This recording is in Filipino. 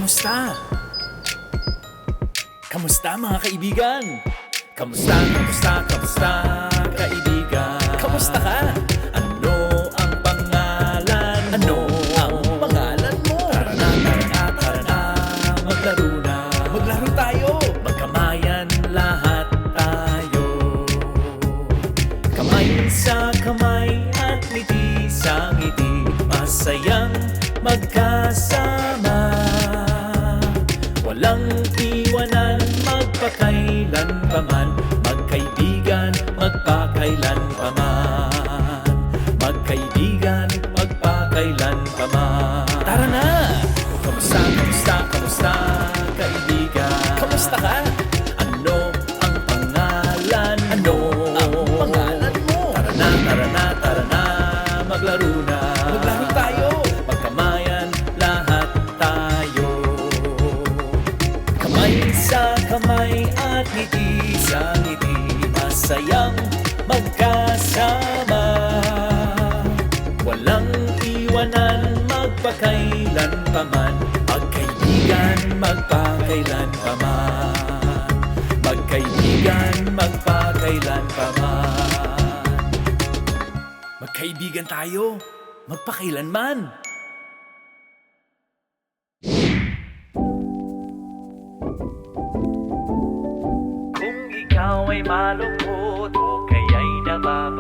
Kamusta? Kamusta mga kaibigan? Kamusta, kamusta, kamusta kaibigan? Kamusta ka? Ano ang pangalan mo? Ano ang pangalan mo? Tara na, tara na, tara na, maglaro na. Maglaro tayo. Magkamayan lahat tayo. Kamay sa kamay at ngiti sa ngiti, masayang magkasama. Walang iwanan, magpakailan paman. Magkaibigan, magpakailan paman. Magkaibigan, magpakailan paman. Tara na! Kamusta, kamusta, kamusta kaibigan? Kamusta ka? Ano ang pangalan? Ano ang pangalan mo? Tara na, tara na, tara na, maglaro na. Maglaro tayo. Magkamayan lahat tayo. Kamay sa kamay at ngiti sa ngiti, masayang magkasama. Walang iwanan, magpakailan paman. Magkaibigan, magpakailan paman. Magkaibigan, magpakailan paman. Magkaibigan tayo, magpakailanman. Kung ikaw ay malungkot o kaya'y nababaliw,